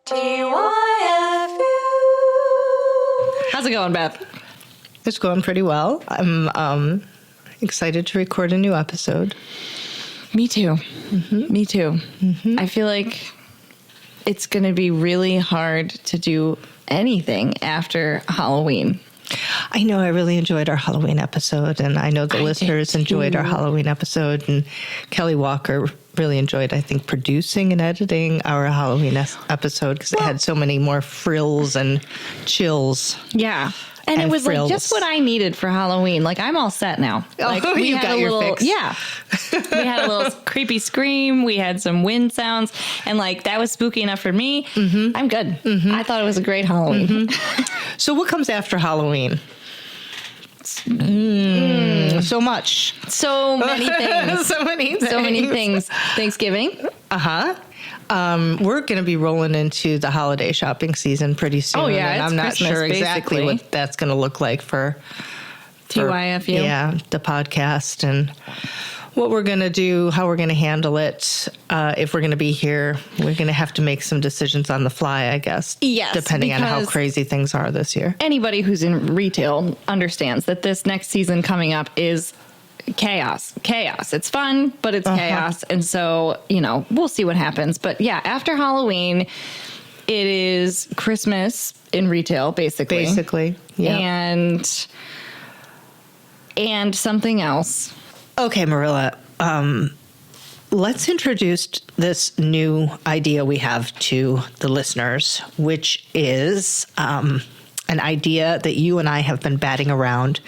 TYFU. How's it going, Beth? It's going pretty well. I'm excited to record a new episode. Me too. Me too. I feel like it's going to be really hard to do anything after Halloween. I know I really enjoyed our Halloween episode, and I know the listeners enjoyed our Halloween episode, and Kelly Walker really enjoyed, I think, producing and editing our Halloween episode because it had so many more frills and chills. Yeah. And it was frills. like just what I needed for Halloween. Like, I'm all set now. Like, you got your fix. Yeah. We had a little creepy scream. We had some wind sounds. And, like, that was spooky enough for me. I'm good. I thought it was a great Halloween. So what comes after Halloween? So much. So many things. So many things. Thanksgiving. We're going to be rolling into the holiday shopping season pretty soon. Oh, yeah, and it's I'm not Christmas, sure exactly basically. what that's going to look like for TYFU. Yeah, the podcast and what we're going to do, how we're going to handle it. If we're going to be here, we're going to have to make some decisions on the fly, I guess. Yes, depending on how because crazy things are this year. Anybody who's in retail understands that this next season coming up is chaos. It's fun, but it's chaos. And so, we'll see what happens. But yeah, after Halloween, it is Christmas in retail, basically. Yeah. And something else. Okay, Marilla, let's introduce this new idea we have to the listeners, which is an idea that you and I have been batting around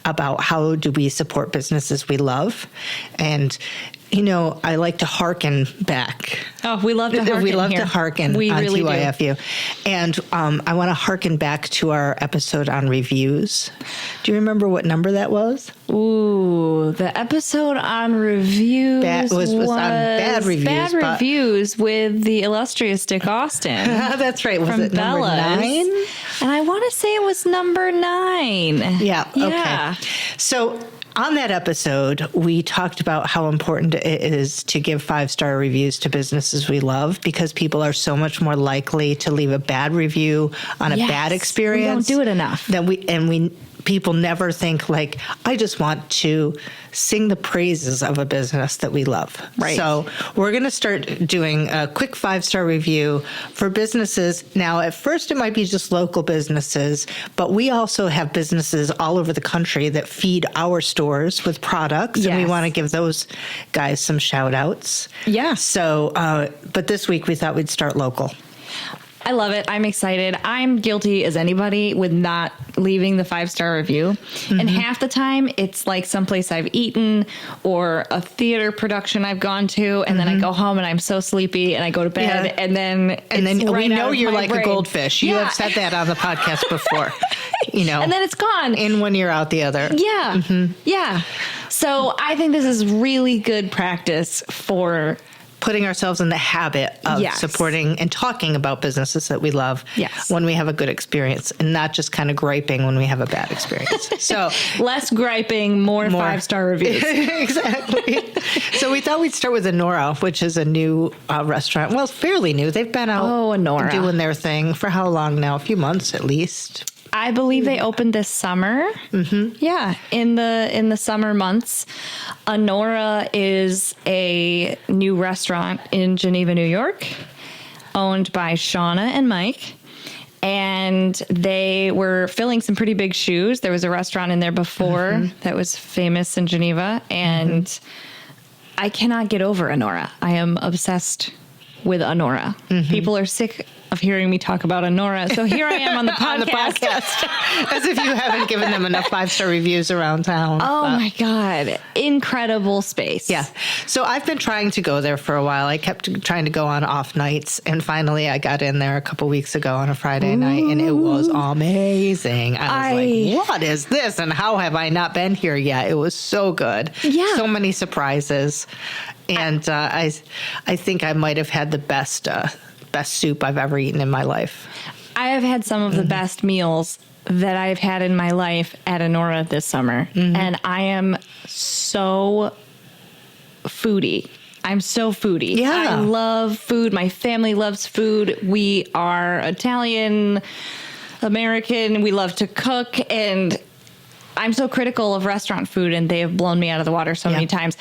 about how do we support businesses we love. And, I like to hearken back. Oh, we love to hearken. We love here. to hearken we on really TYFU. do. And I want to hearken back to our episode on reviews. Do you remember what number that was? Ooh, the episode on reviews was on bad reviews. Bad reviews with the illustrious Dick Austin. That's right. Was from it number Bella's. 9? And I want to say it was number 9. Yeah. Okay. So on that episode, we talked about how important it is to give 5-star reviews to businesses we love because people are so much more likely to leave a bad review on a bad experience. We don't do it enough. People never think like, I just want to sing the praises of a business that we love. Right. So we're going to start doing a quick 5-star review for businesses. Now, at first, it might be just local businesses, but we also have businesses all over the country that feed our stores with products, and we want to give those guys some shout outs. Yeah. So, but this week we thought we'd start local. I love it. I'm excited. I'm guilty as anybody with not leaving the 5-star review. And half the time it's like someplace I've eaten or a theater production I've gone to. And then I go home and I'm so sleepy and I go to bed and then we know you're like brain. a goldfish. You have said that on the podcast before, And then it's gone. In one ear, out the other. Yeah. Yeah. So I think this is really good practice for putting ourselves in the habit of supporting and talking about businesses that we love when we have a good experience and not just kind of griping when we have a bad experience. So less griping, more 5-star reviews. Exactly. So we thought we'd start with Honora, which is a new restaurant. Well, fairly new. They've been out doing their thing for how long now? A few months at least. I believe they opened this summer. Yeah, in the summer months. Honora is a new restaurant in Geneva, New York, owned by Shauna and Mike. And they were filling some pretty big shoes. There was a restaurant in there before that was famous in Geneva. And I cannot get over Honora. I am obsessed with Honora. People are sick of hearing me talk about Honora. So here I am on the podcast. As if you haven't given them enough 5-star reviews around town. Oh my God. Incredible space. Yeah. So I've been trying to go there for a while. I kept trying to go on off nights. And finally I got in there a couple weeks ago on a Friday night and it was amazing. I was like, what is this? And how have I not been here yet? It was so good. Yeah. So many surprises. And I think I might have had the best soup I've ever eaten in my life. I have had some of the best meals that I've had in my life at Honora this summer. And I am so foodie. I'm so foodie. Yeah. I love food. My family loves food. We are Italian, American. We love to cook. And I'm so critical of restaurant food, and they have blown me out of the water so many times.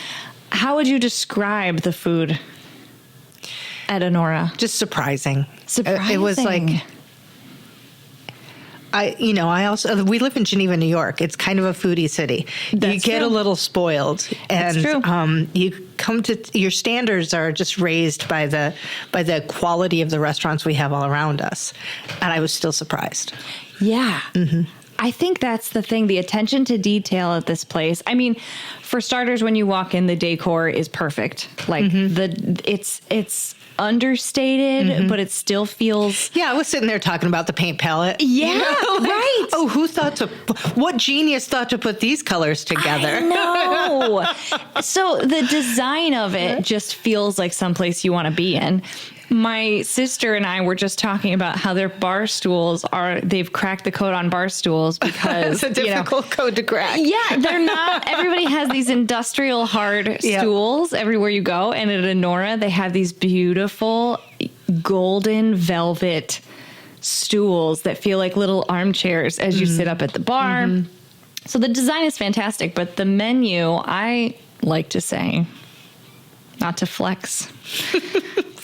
How would you describe the food at Honora? Just surprising. Surprising. It was like, we live in Geneva, New York. It's kind of a foodie city. That's you get true. a little spoiled, and That's true. you come to your standards are just raised by the quality of the restaurants we have all around us. And I was still surprised. Yeah. Mm-hmm. I think that's the thing, the attention to detail at this place. I mean, for starters, when you walk in, the decor is perfect. Like it's understated, but it still feels. Yeah, I was sitting there talking about the paint palette. Yeah, right. Oh, what genius thought to put these colors together? No. So the design of it just feels like someplace you want to be in. My sister and I were just talking about how their bar stools they've cracked the code on bar stools because it's a difficult code to crack. Yeah, they're not. Everybody has these industrial hard stools everywhere you go. And at Honora, they have these beautiful golden velvet stools that feel like little armchairs as you sit up at the bar. Mm-hmm. So the design is fantastic, but the menu, I like to say, not to flex.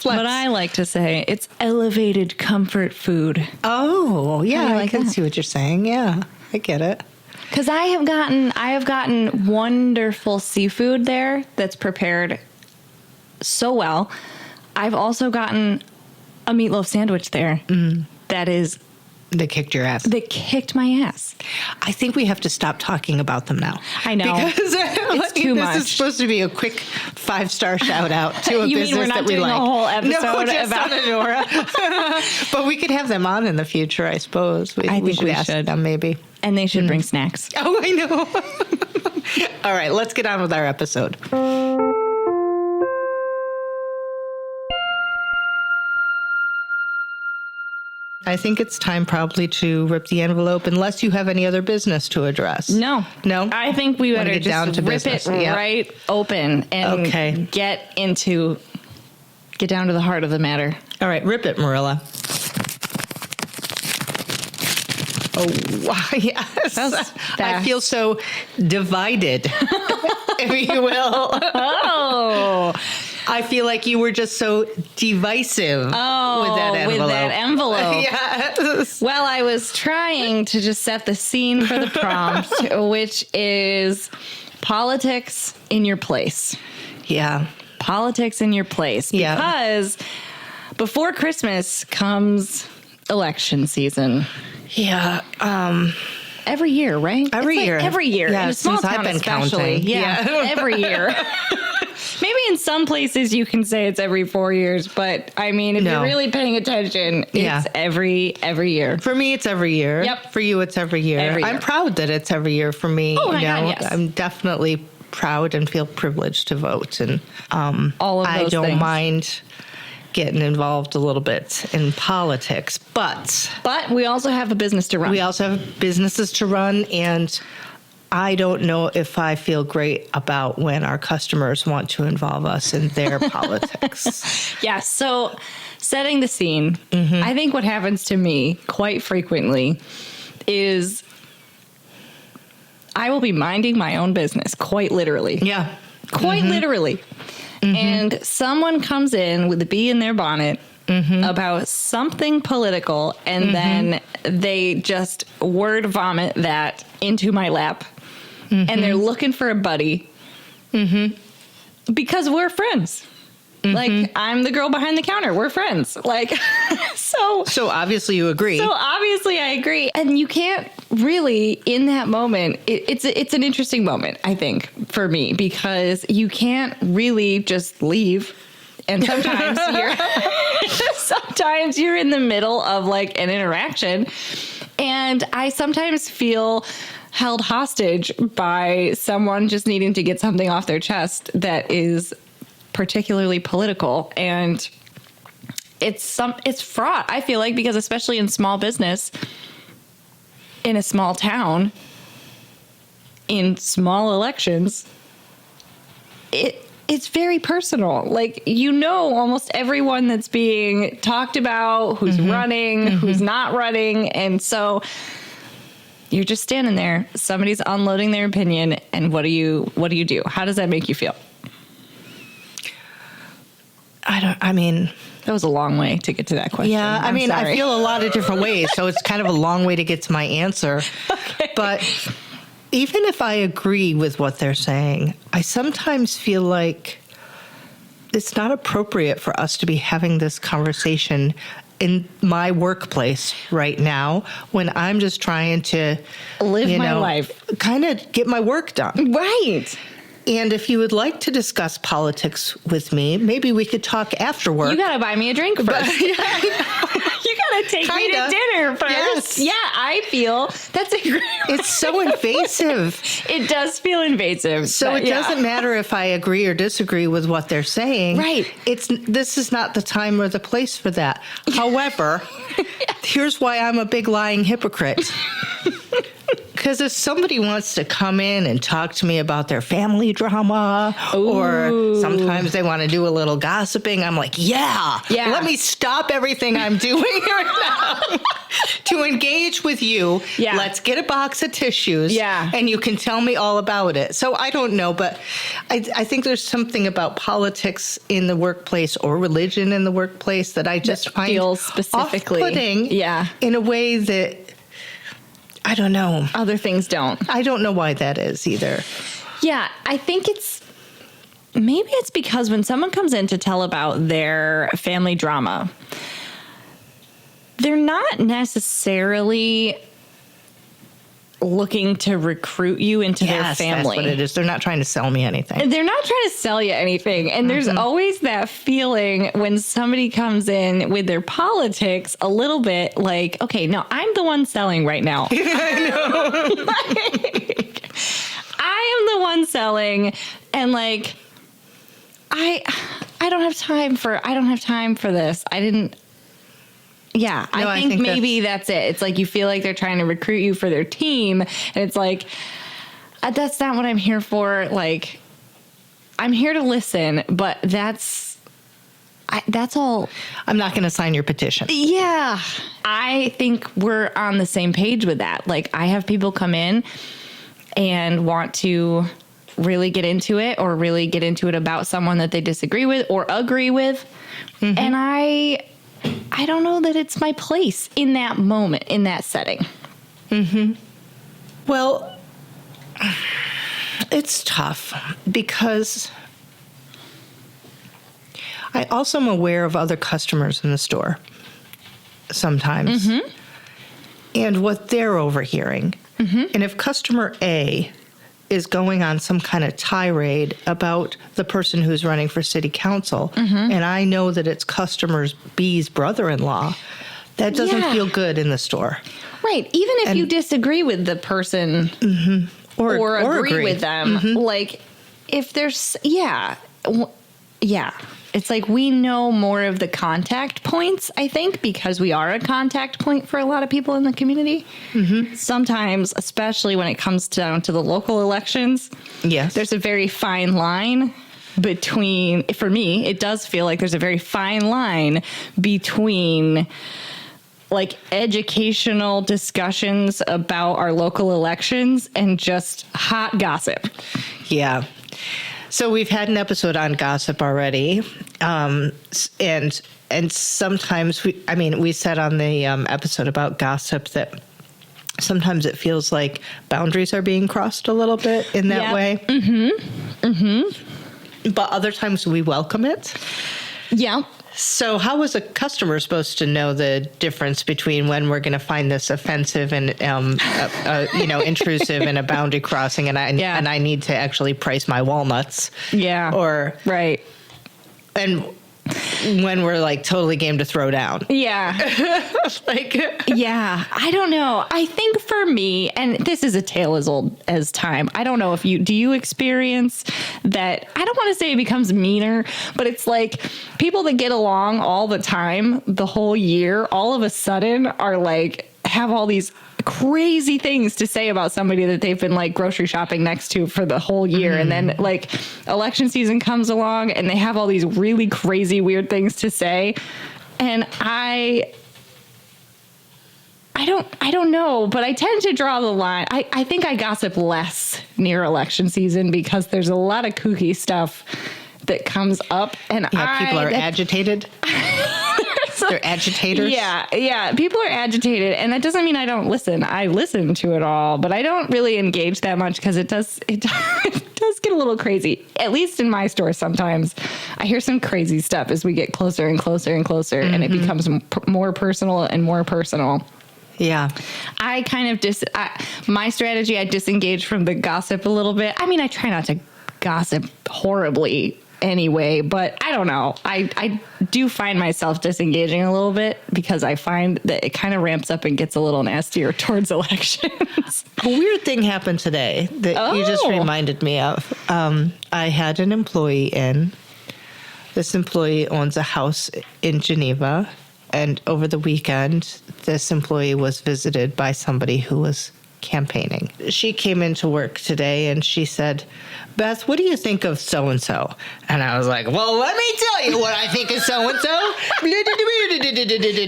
But I like to say it's elevated comfort food. Oh, yeah, I I can see what you're saying. Yeah, I get it. Because I have gotten wonderful seafood there that's prepared so well. I've also gotten a meatloaf sandwich there that is. They kicked your ass. They kicked my ass. I think we have to stop talking about them now. I know. Because it's too much. This is supposed to be a quick 5-star shout out to a you business mean we're not that we doing like. a whole episode no, just about on Honora. But we could have them on in the future, I suppose. I think we ask should. them maybe. And they should bring snacks. Oh, I know. All right, let's get on with our episode. I think it's time probably to rip the envelope unless you have any other business to address. No. No? I think we better get down just to rip business. it Yep. right open and get down to the heart of the matter. All right, rip it, Marilla. Oh, wow, yes. I feel so divided, if you will. Oh. I feel like you were just so divisive with that envelope. Yes. Well, I was trying to just set the scene for the prompt, which is politics in your place. Yeah. Politics in your place. Yeah. Because before Christmas comes election season. Yeah. Every year, right? Every year. Every year. Yeah, in a small since I've town been especially. counting. Yeah. Every year. Maybe in some places you can say it's every 4 years, but I mean, if you're really paying attention, it's every year. For me, it's every year. Yep. For you, it's every year. Every year. I'm proud that it's every year for me. Oh my God, yes. I'm definitely proud and feel privileged to vote, and all of those I don't things. mind getting involved a little bit in politics, but we also have a business to run. we also have businesses to run, and I don't know if I feel great about when our customers want to involve us in their politics. Yeah, so setting the scene, I think what happens to me quite frequently is I will be minding my own business, quite literally. Yeah. Quite literally. And someone comes in with a bee in their bonnet about something political, and then they just word vomit that into my lap. And they're looking for a buddy because we're friends. Like, I'm the girl behind the counter. We're friends. Like, so obviously you agree. So obviously I agree. And you can't really, in that moment, it's an interesting moment, I think, for me, because you can't really just leave. And sometimes you're in the middle of like an interaction. And I sometimes feel held hostage by someone just needing to get something off their chest that is particularly political, and it's fraught, I feel like, because especially in small business, in a small town, in small elections, it's very personal. Like, you know, almost everyone that's being talked about, who's running, who's not running. And so you're just standing there. Somebody's unloading their opinion. And what do you do? How does that make you feel? That was a long way to get to that question. Yeah, I feel a lot of different ways, so it's kind of a long way to get to my answer. Okay. But even if I agree with what they're saying, I sometimes feel like it's not appropriate for us to be having this conversation in my workplace right now when I'm just trying to live my life, kind of get my work done. Right. And if you would like to discuss politics with me, maybe we could talk after work. You got to buy me a drink first. You got to take me to dinner first. Yes. Yeah, I feel that's a great It's so invasive. It does feel invasive. So it doesn't matter if I agree or disagree with what they're saying. Right. This is not the time or the place for that. However, here's why I'm a big lying hypocrite. Because if somebody wants to come in and talk to me about their family drama, or sometimes they want to do a little gossiping, I'm like, yeah, let me stop everything I'm doing right now to engage with you. Yeah. Let's get a box of tissues, and you can tell me all about it. So I don't know, but I think there's something about politics in the workplace or religion in the workplace that I just find specifically off-putting in a way that I don't know. Other things don't. I don't know why that is either. Yeah, I think maybe it's because when someone comes in to tell about their family drama, they're not necessarily looking to recruit you into their family. That's what it is. They're not trying to sell me anything. They're not trying to sell you anything. And there's always that feeling when somebody comes in with their politics a little bit like, okay, no, I'm the one selling right now. I know. I am the one selling, and like, I don't have time for this. Yeah, no, I think maybe that's it. It's like you feel like they're trying to recruit you for their team. And it's like, that's not what I'm here for. Like, I'm here to listen, but that's all. I'm not going to sign your petition. Yeah. I think we're on the same page with that. Like, I have people come in and want to really get into it, or really get into it about someone that they disagree with or agree with. And I don't know that it's my place in that moment, in that setting. Well, it's tough because I also am aware of other customers in the store sometimes and what they're overhearing. And if customer A is going on some kind of tirade about the person who's running for city council, and I know that it's customer B's brother-in-law, that doesn't feel good in the store. Right. Even if you disagree with the person or agree with them, like, if there's, it's like we know more of the contact points, I think, because we are a contact point for a lot of people in the community. Sometimes, especially when it comes down to the local elections, there's a very fine line between, for me, it does feel like there's a very fine line between like educational discussions about our local elections and just hot gossip. Yeah. So we've had an episode on gossip already, and sometimes we said on the episode about gossip that sometimes it feels like boundaries are being crossed a little bit in that way. But other times we welcome it. Yeah. So how is a customer supposed to know the difference between when we're going to find this offensive and intrusive and a boundary crossing, and I need to actually price my walnuts? Yeah. Or right. And when we're like totally game to throw down. Yeah. I don't know. I think for me, and this is a tale as old as time, I don't know if do you experience that? I don't want to say it becomes meaner, but it's like people that get along all the time, the whole year, all of a sudden are like have all these crazy things to say about somebody that they've been like grocery shopping next to for the whole year. And then like election season comes along and they have all these really crazy, weird things to say. And I don't know, but I tend to draw the line. I think I gossip less near election season because there's a lot of kooky stuff that comes up. And people are agitated. They're agitators. Yeah. People are agitated, and that doesn't mean I don't listen. I listen to it all, but I don't really engage that much because it does get a little crazy. At least in my store, sometimes I hear some crazy stuff as we get closer and closer and closer, and it becomes more personal and more personal. Yeah. I kind of my strategy, I disengage from the gossip a little bit. I mean, I try not to gossip horribly anyway, but I don't know. I do find myself disengaging a little bit because I find that it kind of ramps up and gets a little nastier towards elections. A weird thing happened today that you just reminded me of. I had an employee in. This employee owns a house in Geneva. And over the weekend, this employee was visited by somebody who was campaigning. She came into work today and she said, "Beth, what do you think of so-and-so?" And I was like, "Well, let me tell you what I think of so-and-so."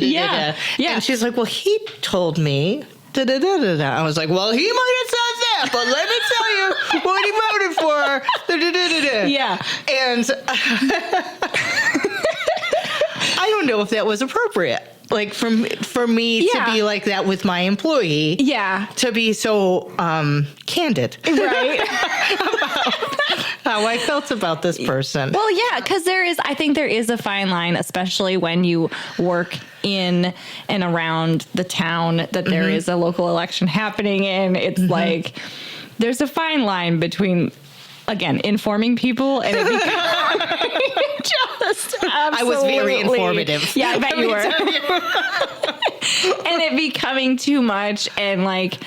Yeah. And she's like, "Well, he told me." I was like, "Well, he might have said that, but let me tell you what he voted for." Yeah. And I don't know if that was appropriate. Like for me to be like that with my employee. Yeah. To be so candid. Right. About how I felt about this person. Well, yeah, because I think there is a fine line, especially when you work in and around the town that there is a local election happening in. It's like there's a fine line between, again, informing people and it becoming just absolutely. I was very informative. Yeah, I bet you were. And it becoming too much and like,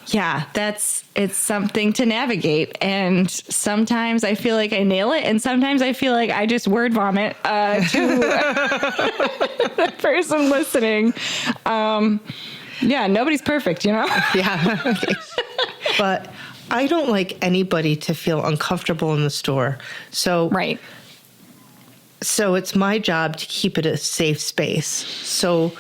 yeah, it's something to navigate. And sometimes I feel like I nail it. And sometimes I feel like I just word vomit to the person listening. Yeah, nobody's perfect, you know? Yeah. Okay. But I don't like anybody to feel uncomfortable in the store. So Right. So it's my job to keep it a safe space. So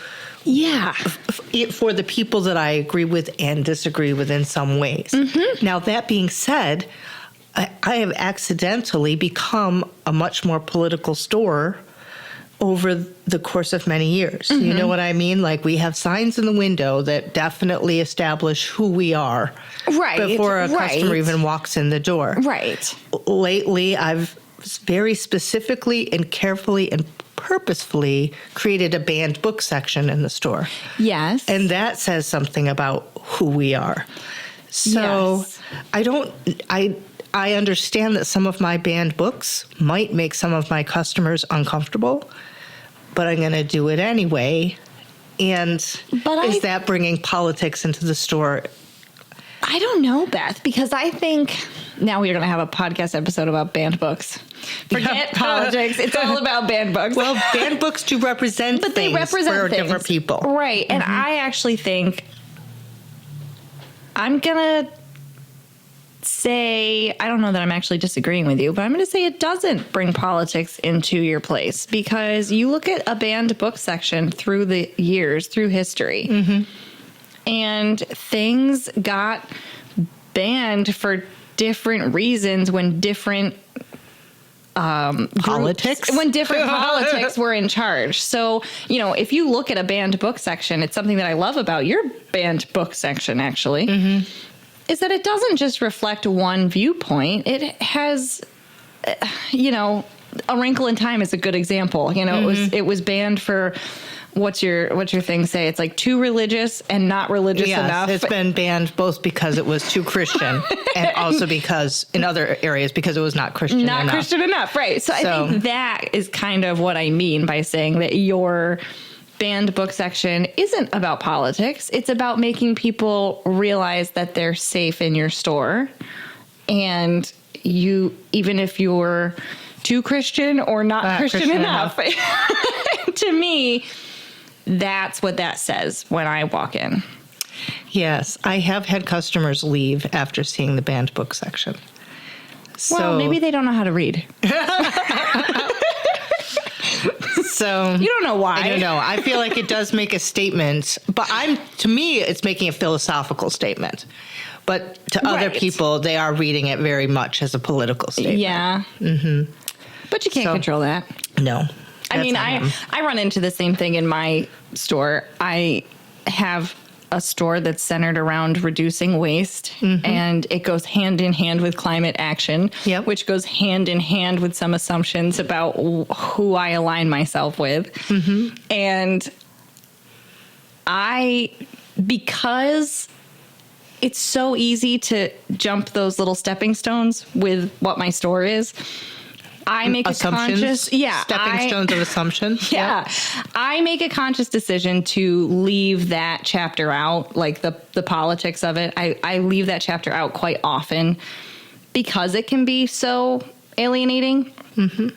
yeah, for the people that I agree with and disagree with in some ways. Now, that being said, I have accidentally become a much more political store over the course of many years. You know what I mean? Like we have signs in the window that definitely establish who we are before a customer even walks in the door. Right. Lately, I've very specifically and carefully and purposefully created a banned book section in the store. Yes. And that says something about who we are. So yes. I understand that some of my banned books might make some of my customers uncomfortable, but I'm going to do it anyway. And is that bringing politics into the store? I don't know, Beth, because I think now we're going to have a podcast episode about banned books. Forget politics. It's all about banned books. Well, banned books do represent but things they represent for things. different people. Right. And I actually think I'm going to say, I don't know that I'm actually disagreeing with you, but I'm going to say it doesn't bring politics into your place because you look at a banned book section through the years, through history, and things got banned for different reasons when different politics? When different politics were in charge. So, you know, if you look at a banned book section, it's something that I love about your banned book section, actually, is that it doesn't just reflect one viewpoint. It has, you know, A Wrinkle in Time is a good example. You know, it was banned for, what's your thing say? It's like too religious and not religious enough. It's been banned both because it was too Christian and also because in other areas because it was not Christian enough. Not Christian enough, right. So I think that is kind of what I mean by saying that your banned book section isn't about politics. It's about making people realize that they're safe in your store. And you, even if you're too Christian or not Christian enough. To me, that's what that says when I walk in. Yes, I have had customers leave after seeing the banned book section. Well, maybe they don't know how to read. So You don't know why. I don't know. I feel like it does make a statement, but to me, it's making a philosophical statement. But to other people, they are reading it very much as a political statement. Yeah. Mm-hmm. But you can't control that. No. I mean, I run into the same thing in my store. I have a store that's centered around reducing waste, and it goes hand in hand with climate action, which goes hand in hand with some assumptions about who I align myself with. And because it's so easy to jump those little stepping stones with what my store is, I make a conscious stepping stones of assumption. Yeah. I make a conscious decision to leave that chapter out, like the politics of it. I leave that chapter out quite often because it can be so alienating.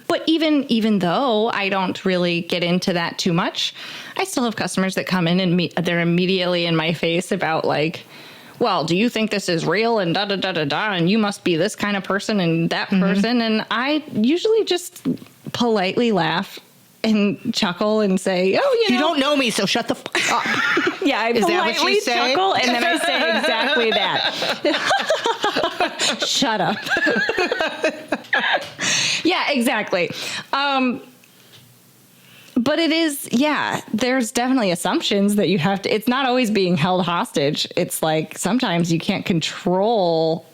But even though I don't really get into that too much, I still have customers that come in and they're immediately in my face about like, well, do you think this is real and da-da-da-da-da, and you must be this kind of person and that person? And I usually just politely laugh and chuckle and say, oh, you don't know me, so shut the fuck up. Yeah, I politely chuckle, and then I say exactly that. Shut up. Yeah, exactly. But it is, there's definitely assumptions that you have to, it's not always being held hostage. It's like sometimes you can't control.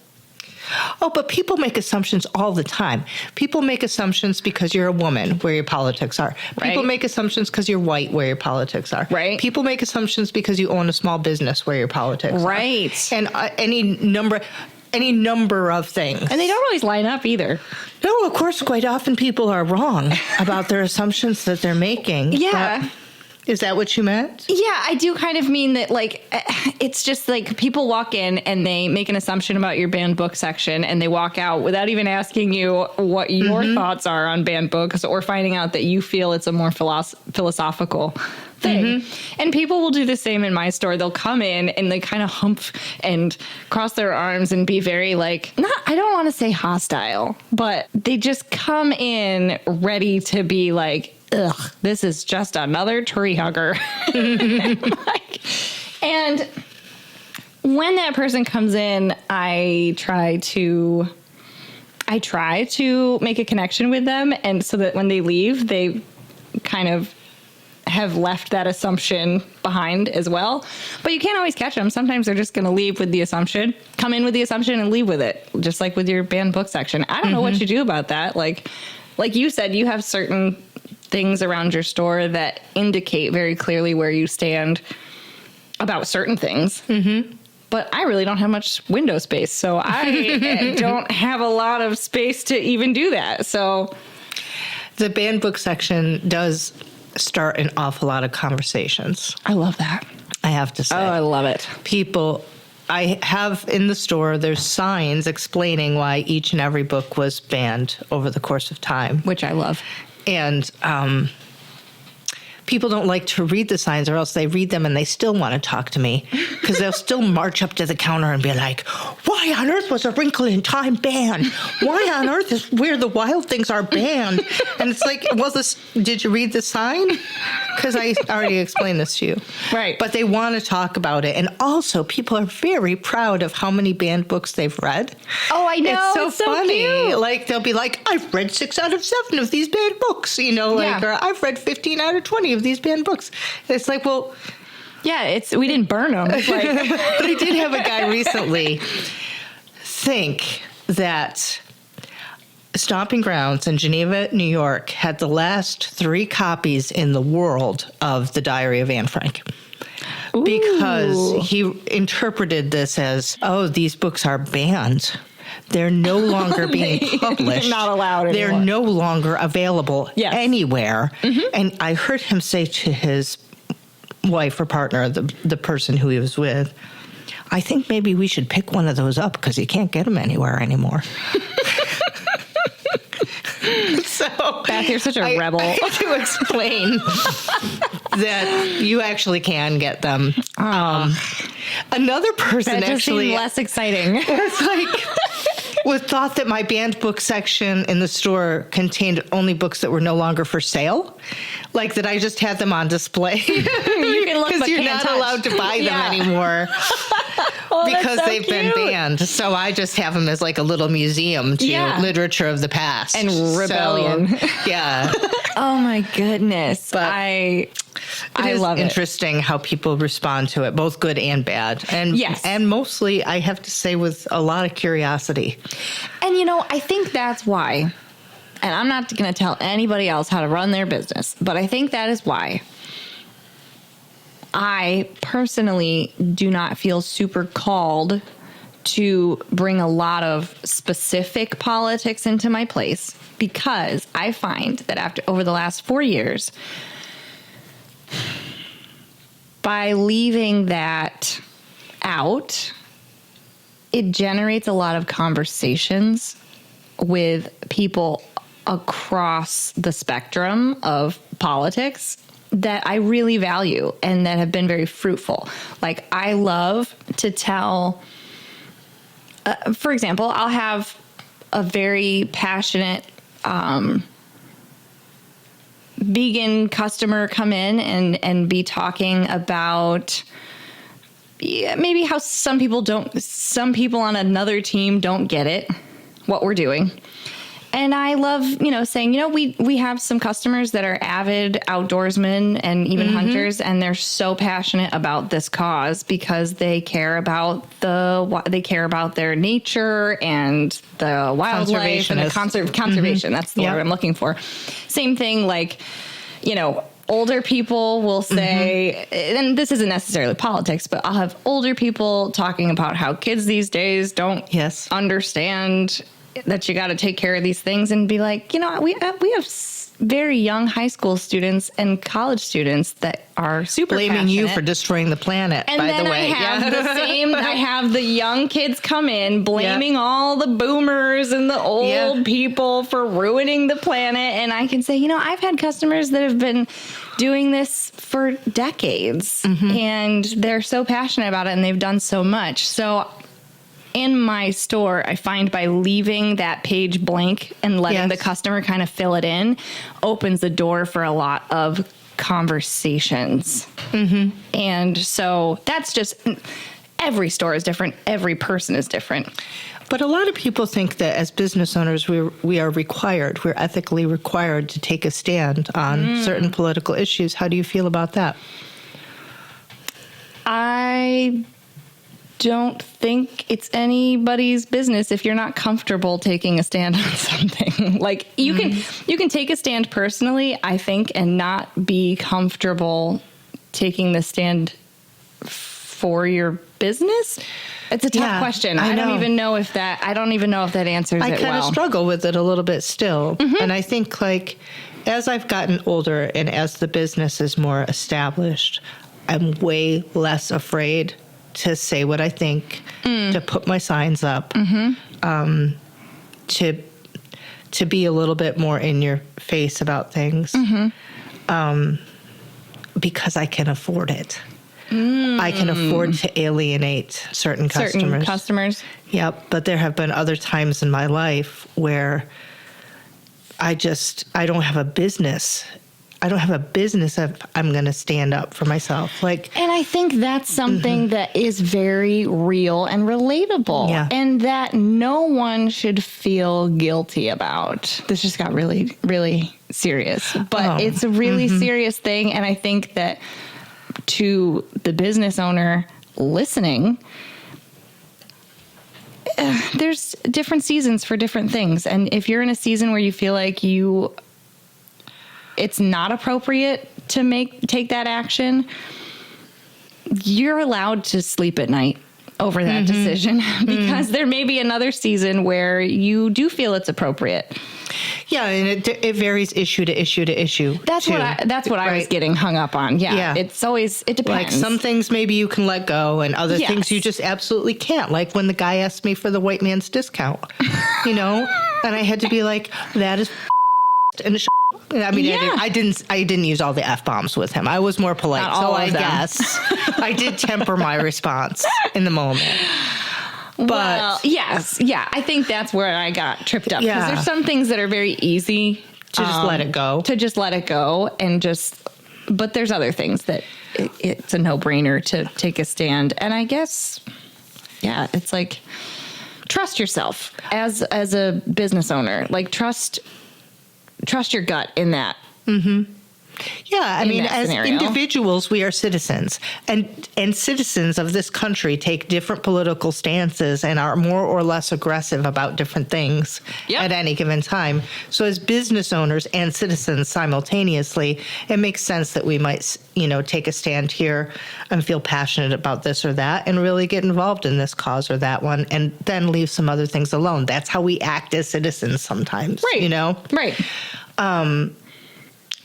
Oh, but people make assumptions all the time. People make assumptions because you're a woman, where your politics are. People make assumptions because you're white, where your politics are. Right. People make assumptions because you own a small business, where your politics are. Right. And any number of things. And they don't always line up either. No, of course, quite often people are wrong about their assumptions that they're making. Yeah. But is that what you meant? Yeah, I do kind of mean that, like, it's just like people walk in and they make an assumption about your banned book section and they walk out without even asking you what your thoughts are on banned books or finding out that you feel it's a more philosophical thing. And people will do the same in my store. They'll come in and they kind of humph and cross their arms and be very like, I don't want to say hostile, but they just come in ready to be like, ugh, this is just another tree hugger. And when that person comes in, I try to make a connection with them. And so that when they leave, they kind of have left that assumption behind as well. But you can't always catch them. Sometimes they're just going to leave with the assumption, come in with the assumption and leave with it. Just like with your banned book section. I don't know what you do about that. Like you said, you have certain things around your store that indicate very clearly where you stand about certain things. But I really don't have much window space. So I don't have a lot of space to even do that. So the banned book section does start an awful lot of conversations. I love that. I have to say. Oh, I love it. I have in the store, there's signs explaining why each and every book was banned over the course of time. Which I love. And people don't like to read the signs, or else they read them and they still want to talk to me because they'll still march up to the counter and be like, why on earth was A Wrinkle in Time banned? Why on earth is Where the Wild Things Are banned? And it's like, did you read the sign? Because I already explained this to you. Right. But they want to talk about it. And also, people are very proud of how many banned books they've read. Oh, I know. It's so funny. Cute. Like, they'll be like, I've read 6 out of 7 of these banned books, or I've read 15 out of 20 of these banned books. It's like, well... Yeah, we didn't burn them. Like. But I did have a guy recently think that Stomping Grounds in Geneva, New York, had the last 3 copies in the world of The Diary of Anne Frank. Ooh. Because he interpreted this as, oh, these books are banned. They're no longer being published. Not allowed anymore. They're no longer available anywhere. And I heard him say to his wife or partner, the person who he was with, I think maybe we should pick one of those up because you can't get them anywhere anymore. So, Beth, you're such a rebel. I had to explain that you actually can get them. Another person That just actually seemed less exciting. it's like thought that my banned book section in the store contained only books that were no longer for sale, like that I just had them on display. You can look, because but you're can't not touch. allowed to buy them anymore. That's Because so they've been cute. banned. So I just have them as like a little museum to literature of the past. And rebellion. So, yeah. Oh my goodness. But I is love it. interesting how people respond to it, both good and bad. And Yes. and mostly, I have to say, with a lot of curiosity. And I think that's why, and I'm not going to tell anybody else how to run their business, but I think that is why I personally do not feel super called to bring a lot of specific politics into my place, because I find that over the last 4 years, by leaving that out, it generates a lot of conversations with people across the spectrum of politics that I really value and that have been very fruitful. Like, I love to tell, for example, I'll have a very passionate vegan customer come in and be talking about maybe how some people on another team don't get it, what we're doing. And I love, saying, we have some customers that are avid outdoorsmen and even hunters, and they're so passionate about this cause because they care about their nature and the wildlife and the conservation. That's the word I'm looking for. Same thing, like, older people will say, and this isn't necessarily politics, but I'll have older people talking about how kids these days don't understand that you got to take care of these things, and be like, we have very young high school students and college students that are super blaming you passionate. for destroying the planet, And by then the way. I have the same, I have the young kids come in blaming all the boomers and the old people for ruining the planet. And I can say, I've had customers that have been doing this for decades and they're so passionate about it and they've done so much. So in my store, I find by leaving that page blank and letting the customer kind of fill it in opens the door for a lot of conversations. And so that's just, every store is different. Every person is different. But a lot of people think that as business owners, we're ethically required to take a stand on certain political issues. How do you feel about that? I don't think it's anybody's business if you're not comfortable taking a stand on something. Like, you can take a stand personally, I think, and not be comfortable taking the stand for your business. It's a tough question. I don't even know if that answers it well. I kind of struggle with it a little bit still. And I think, like, as I've gotten older and as the business is more established, I'm way less afraid to say what I think, to put my signs up, to be a little bit more in your face about things, because I can afford it. I can afford to alienate certain customers. Yep. But there have been other times in my life where I don't have a business. I don't have a business if I'm going to stand up for myself. And I think that's something that is very real and relatable, and that no one should feel guilty about. This just got really, really serious, but it's a really serious thing. And I think that to the business owner listening, there's different seasons for different things. And if you're in a season where you feel like it's not appropriate to take that action, you're allowed to sleep at night over that decision, because there may be another season where you do feel it's appropriate. Yeah, and it varies issue to issue to issue. That's what I was getting hung up on. Yeah. It depends. Like, some things maybe you can let go, and other things you just absolutely can't. Like when the guy asked me for the white man's discount, and I had to be like, that is and I mean, Yeah. I didn't use all the F-bombs with him. I was more polite. Not all so of I them. guess I did temper my response in the moment. But Well, yes. Yeah. I think that's where I got tripped up. Because Yeah. there's some things that are very easy to just let it go. To just let it go but there's other things that it's a no-brainer to take a stand. And I guess, yeah, it's like, trust yourself as a business owner. Like, trust your gut in that. Mm-hmm. Yeah, I mean, as scenario. individuals, we are citizens, and citizens of this country take different political stances and are more or less aggressive about different things at any given time. So, as business owners and citizens simultaneously, it makes sense that we might, take a stand here and feel passionate about this or that, and really get involved in this cause or that one, and then leave some other things alone. That's how we act as citizens sometimes, right? Right.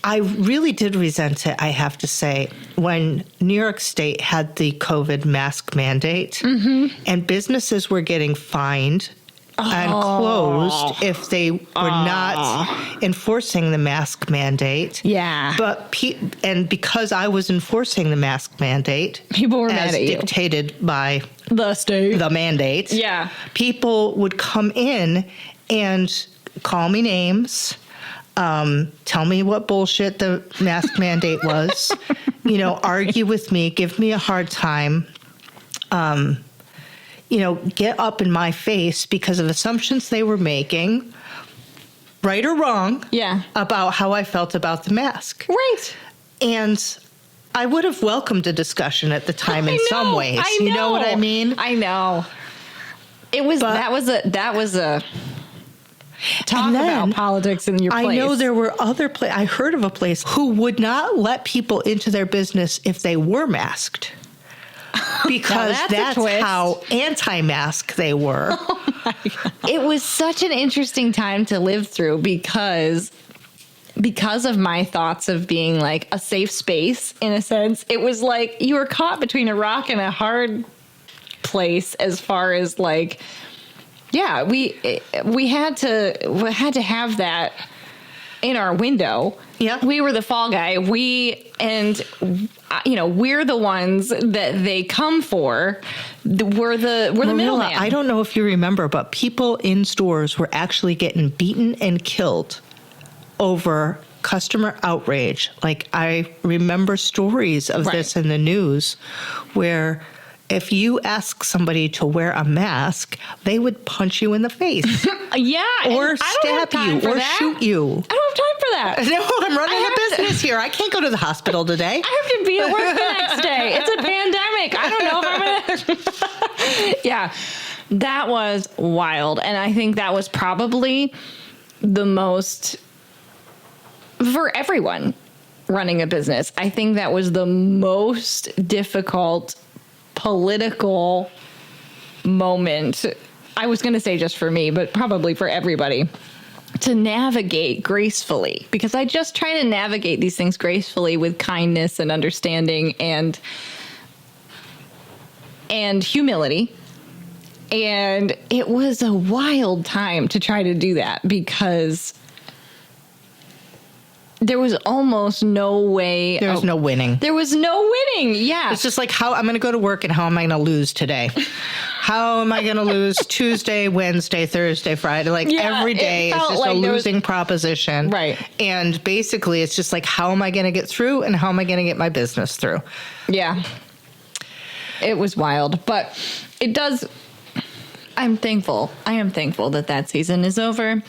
I really did resent it, I have to say, when New York State had the COVID mask mandate and businesses were getting fined and closed if they were not enforcing the mask mandate. Yeah. But and because I was enforcing the mask mandate, people were as mad at you. dictated by The state. the mandate. Yeah. People would come in and call me names. Tell me what bullshit the mask mandate was, argue with me, give me a hard time, get up in my face because of assumptions they were making, right or wrong, about how I felt about the mask. Right. And I would have welcomed a discussion at the time in some ways. I know. You know what I mean? I know. That was a talk about politics in your place. I know there were other places. I heard of a place who would not let people into their business if they were masked. Because that's how anti-mask they were. Oh my God. It was such an interesting time to live through because of my thoughts of being like a safe space, in a sense. It was like you were caught between a rock and a hard place as far as like, yeah, we had to have that in our window. Yeah. We were the fall guy. We're the ones that they come for. We're the middleman. I don't know if you remember, but people in stores were actually getting beaten and killed over customer outrage. Like, I remember stories of this in the news where if you ask somebody to wear a mask, they would punch you in the face. Yeah. Or stab you or shoot you. I don't have time for that. No, I'm running a business here. I can't go to the hospital today. I have to be at work the next day. It's a pandemic. I don't know if I'm going to. Yeah. That was wild. And I think that was probably the most, for everyone running a business, I think that was the most difficult political moment. I was going to say just for me, but probably for everybody to navigate gracefully, because I just try to navigate these things gracefully with kindness and understanding and humility. And it was a wild time to try to do that because there was almost no way. There was no winning. There was no winning. Yeah. It's just like, how I'm going to go to work and how am I going to lose today? How am I going to lose Tuesday, Wednesday, Thursday, Friday? Like, every day is just like a losing proposition. Right. And basically it's just like, how am I going to get through and how am I going to get my business through? Yeah. It was wild, but it does. I am thankful that season is over.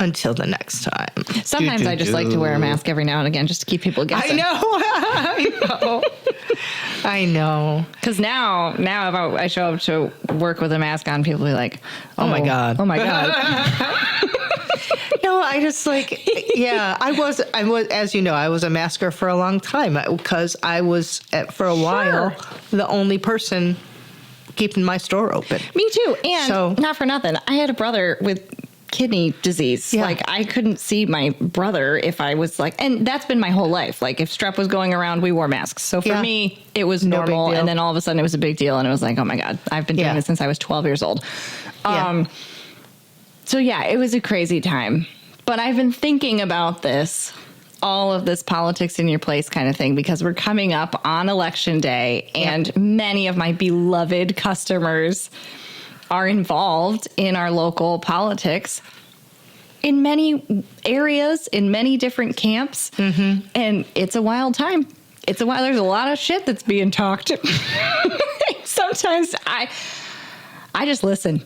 Until the next time. Sometimes I just like to wear a mask every now and again just to keep people guessing. I know. Because now if I show up to work with a mask on, people will be like, oh my God. Oh my God. No, I just like, yeah, I was, as you know, I was a masker for a long time because I was, for a while, the only person keeping my store open. Me too. And not for nothing, I had a brother with kidney disease. Yeah. Like, I couldn't see my brother if I was like, and that's been my whole life. Like, if strep was going around, we wore masks. So for me, it was normal. And then all of a sudden it was a big deal. And it was like, oh my God, I've been doing this since I was 12 years old. So yeah, it was a crazy time, But I've been thinking about this, all of this politics in your place kind of thing, because we're coming up on election day, and many of my beloved customers are involved in our local politics in many areas, in many different camps. And it's a wild time. There's a lot of shit that's being talked. Sometimes I just listen.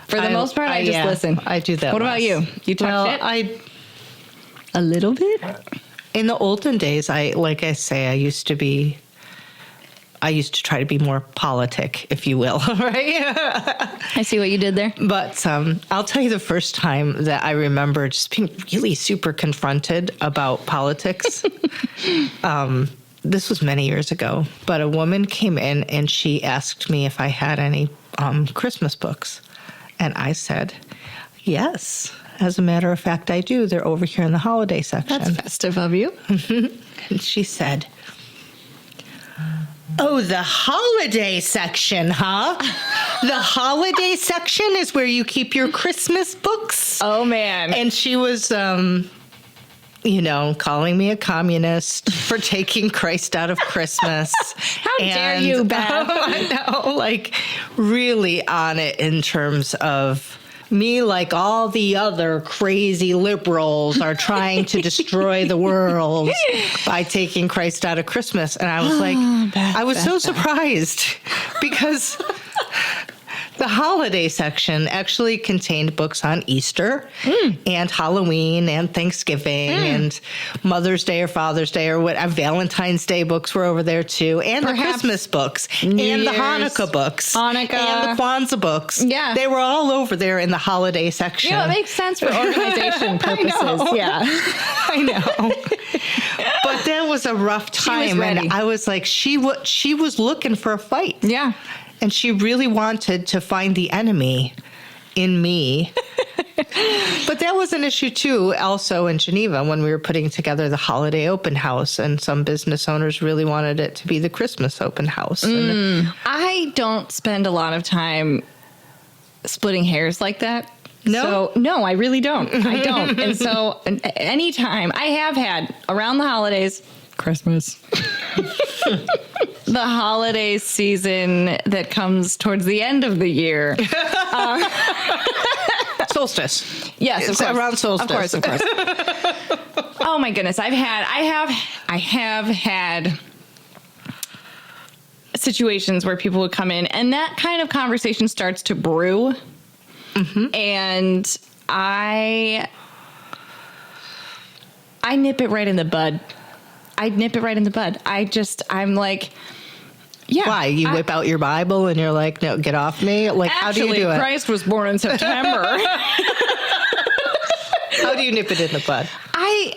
For the most part, I just listen. I do that. What about you? You talk shit? A little bit? In the olden days, I used to try to be more politic, if you will, right? I see what you did there. But I'll tell you the first time that I remember just being really super confronted about politics. This was many years ago, but a woman came in and she asked me if I had any Christmas books. And I said, yes. As a matter of fact, I do. They're over here in the holiday section. That's festive of you. And she said, oh, the holiday section, huh? The holiday section is where you keep your Christmas books? Oh, man. And she was, calling me a communist for taking Christ out of Christmas. How dare you, Beth? I know, really on it in terms of me, like all the other crazy liberals, are trying to destroy the world by taking Christ out of Christmas. And I was I was so surprised because the holiday section actually contained books on Easter and Halloween and Thanksgiving and Mother's Day or Father's Day or what. Valentine's Day books were over there too, and the Christmas books and the Hanukkah books, and the Kwanzaa books. Yeah, they were all over there in the holiday section. It makes sense for organization purposes. I know. But that was a rough time, she was ready. And I was like, she was looking for a fight. Yeah. And she really wanted to find the enemy in me. But that was an issue, too, also in Geneva when we were putting together the holiday open house. And some business owners really wanted it to be the Christmas open house. I don't spend a lot of time splitting hairs like that. No? So, no, I really don't. I don't. And so anytime I have had around the holidays, Christmas, the holiday season that comes towards the end of the year. Solstice. Yes, it's of course. Around solstice. Of course. Oh my goodness. I have had situations where people would come in and that kind of conversation starts to brew. And I nip it right in the bud. I'm like, yeah. Why? You whip out your Bible and you're like, no, get off me? Like, actually, how do you do it? Christ was born in September. How do you nip it in the bud? I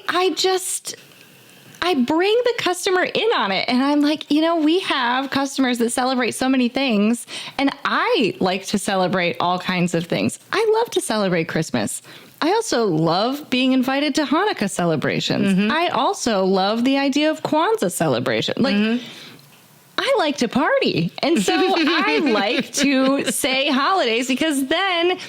bring the customer in on it. And I'm like, we have customers that celebrate so many things. And I like to celebrate all kinds of things. I love to celebrate Christmas. I also love being invited to Hanukkah celebrations. I also love the idea of Kwanzaa celebration. I like to party. And so I like to say holidays because then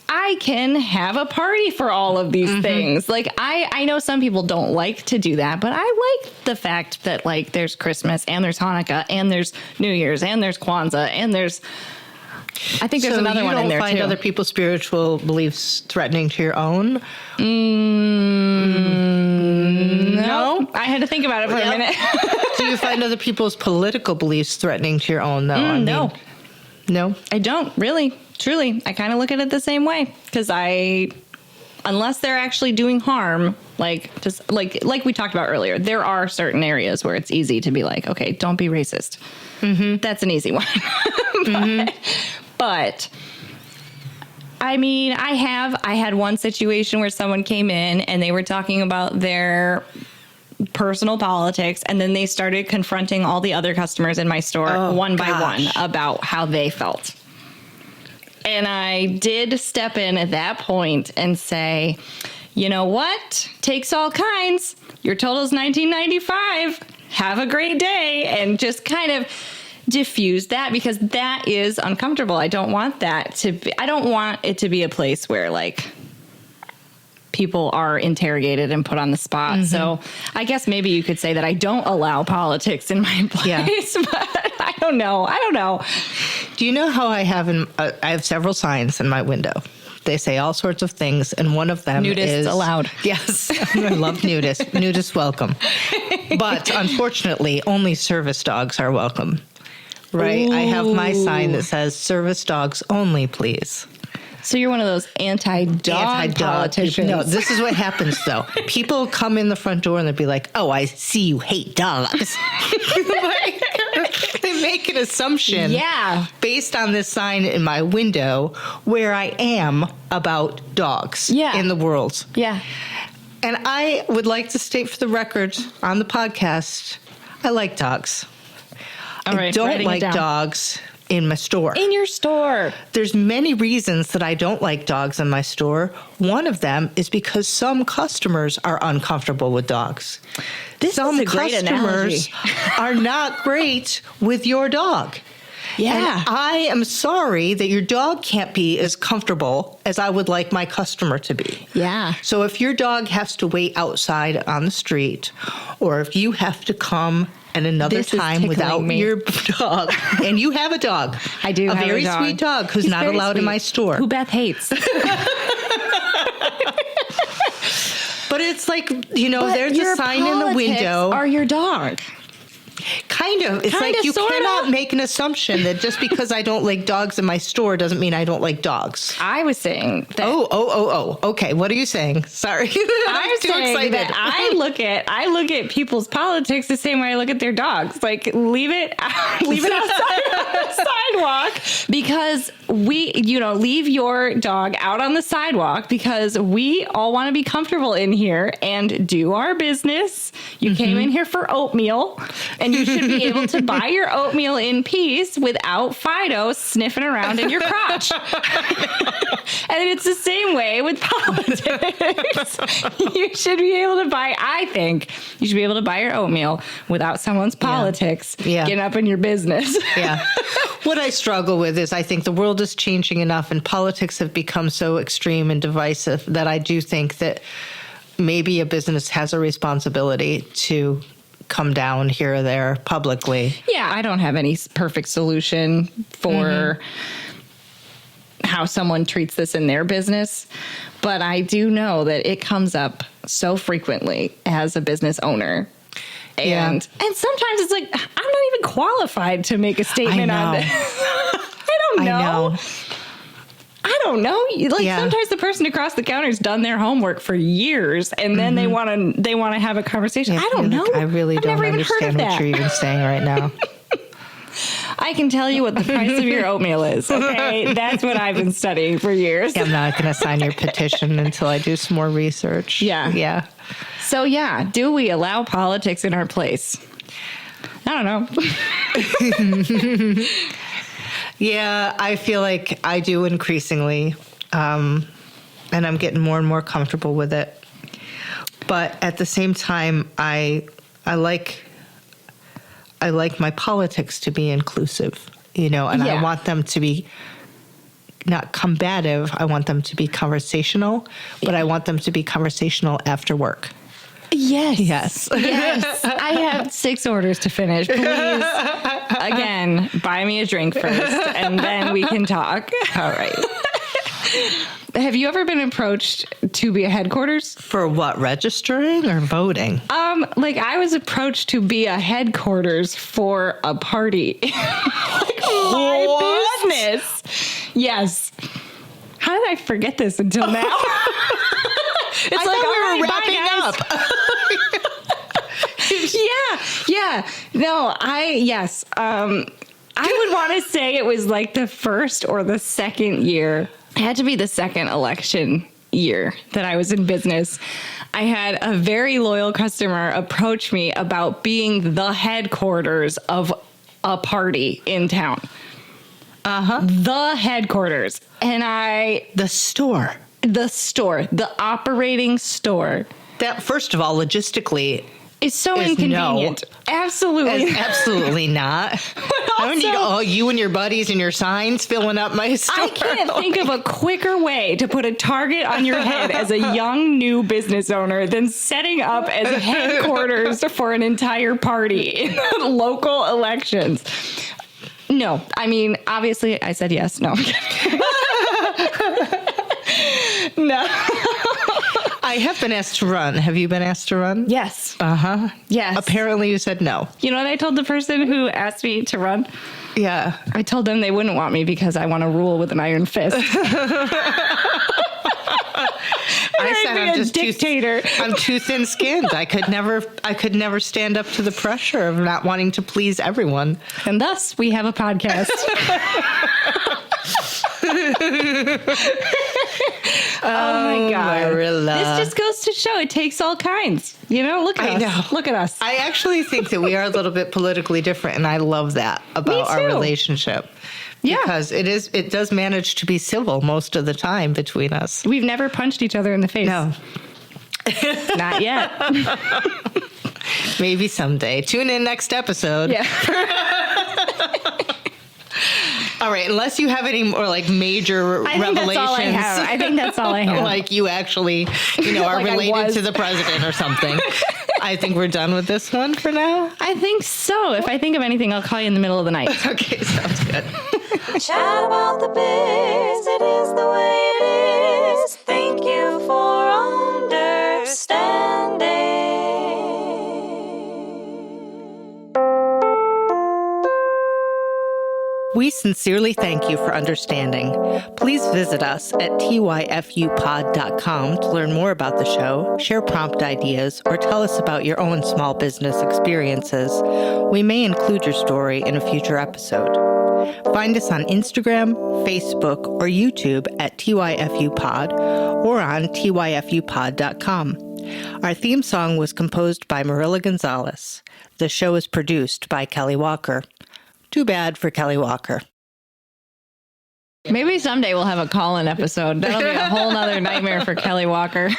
I can have a party for all of these things. I know some people don't like to do that, but I like the fact that there's Christmas and there's Hanukkah and there's New Year's and there's Kwanzaa and I think there's another one in there too. You don't find other people's spiritual beliefs threatening to your own? No? I had to think about it for a minute. Do you find other people's political beliefs threatening to your own, though? No. No? I don't, really. Truly. I kind of look at it the same way. Because unless they're actually doing harm, like we talked about earlier, there are certain areas where it's easy to be like, okay, don't be racist. That's an easy one. But I mean, I had one situation where someone came in and they were talking about their personal politics, and then they started confronting all the other customers in my store one by one about how they felt. And I did step in at that point and say, you know what? Takes all kinds. Your total's $19.95. Have a great day. And just kind of diffuse that, because that is uncomfortable. I don't want that to be, I don't want it to be a place where people are interrogated and put on the spot. So I guess maybe you could say that I don't allow politics in my place, but I don't know. Do you know how I have several signs in my window? They say all sorts of things, and one of them Nudists is allowed. Yes, I love nudists. Nudists welcome, but unfortunately, only service dogs are welcome. Right? Ooh. I have my sign that says "Service dogs only, please." So you're one of those anti-dog politicians. No, this is what happens, though. People come in the front door and they'll be like, "Oh, I see you hate dogs." They make an assumption based on this sign in my window where I am about dogs in the world. Yeah. And I would like to state for the record on the podcast, I like dogs. All right, I don't like dogs in my store. In your store. There's many reasons that I don't like dogs in my store. One of them is because some customers are uncomfortable with dogs. Some customers are not great with your dog. Yeah. And I am sorry that your dog can't be as comfortable as I would like my customer to be. Yeah. So if your dog has to wait outside on the street, or if you have to come at another time without your dog, and you have a dog. I do have a dog. A very sweet dog who's not allowed in my store. Who Beth hates. But it's like, there's a sign in the window. Are your dog. Kind of. It's like you cannot make an assumption that just because I don't like dogs in my store doesn't mean I don't like dogs. I was saying that. Oh. Okay. What are you saying? Sorry. I'm too excited. That I look at people's politics the same way I look at their dogs. Like leave it outside on the sidewalk because leave your dog out on the sidewalk because we all want to be comfortable in here and do our business. You came in here for oatmeal. And you should be able to buy your oatmeal in peace without Fido sniffing around in your crotch. And it's the same way with politics. You should be able to buy your oatmeal without someone's politics getting up in your business. Yeah. What I struggle with is I think the world is changing enough and politics have become so extreme and divisive that I do think that maybe a business has a responsibility to come down here or there publicly. Yeah, I don't have any perfect solution for how someone treats this in their business, but I do know that it comes up so frequently as a business owner. And sometimes it's like, I'm not even qualified to make a statement on this. I don't know. I don't know. Sometimes the person across the counter's done their homework for years, and then they want to have a conversation. I don't know. I really don't understand what you're even saying right now. I can tell you what the price of your oatmeal is. Okay, that's what I've been studying for years. I'm not going to sign your petition until I do some more research. Yeah. So do we allow politics in our place? I don't know. Yeah, I feel like I do increasingly, and I'm getting more and more comfortable with it. But at the same time, I like my politics to be inclusive, and I want them to be not combative. I want them to be conversational, but I want them to be conversational after work. Yes. I have 6 orders to finish. Please, again, buy me a drink first, and then we can talk. All right. Have you ever been approached to be a headquarters? For what, registering or voting? I was approached to be a headquarters for a party. My business. Yes. How did I forget this until now? It's we were wrapping up. Yeah. No, I would want to say it was like the first or the second year. It had to be the second election year that I was in business. I had a very loyal customer approach me about being the headquarters of a party in town. The headquarters. And the store. The operating store. That, first of all, logistically, is so is inconvenient. Absolutely. It's absolutely not. I don't need all you and your buddies and your signs filling up my store. I can't think of a quicker way to put a target on your head as a young new business owner than setting up as headquarters for an entire party in local elections. No, I mean, obviously I said yes. No. No. I have been asked to run. Have you been asked to run? Yes. Uh-huh. Yes. Apparently you said no. You know what I told the person who asked me to run? Yeah. I told them they wouldn't want me because I want to rule with an iron fist. I said I'm just dictator. I'm too thin-skinned. I could never stand up to the pressure of not wanting to please everyone. And thus we have a podcast. Oh my God. Marilla. This just goes to show it takes all kinds. You know, look at us. know. Look at us. I actually think that we are a little bit politically different, and I love that about our relationship. Yeah. Because it does manage to be civil most of the time between us. We've never punched each other in the face. No. Not yet. Maybe someday. Tune in next episode. Yeah. All right, unless you have any more like major revelations. That's all I have. I think that's all I have. Like you actually, are Like related to the president or something. I think we're done with this one for now. I think so. If I think of anything, I'll call you in the middle of the night. Okay, sounds good. Chat about the biz, it is the way it is. Thank you for understanding. We sincerely thank you for understanding. Please visit us at tyfupod.com to learn more about the show, share prompt ideas, or tell us about your own small business experiences. We may include your story in a future episode. Find us on Instagram, Facebook, or YouTube at TYFUpod or on tyfupod.com. Our theme song was composed by Marilla Gonzalez. The show is produced by Kelly Walker. Too bad for Kelly Walker. Maybe someday we'll have a call-in episode. That'll be a whole nother nightmare for Kelly Walker.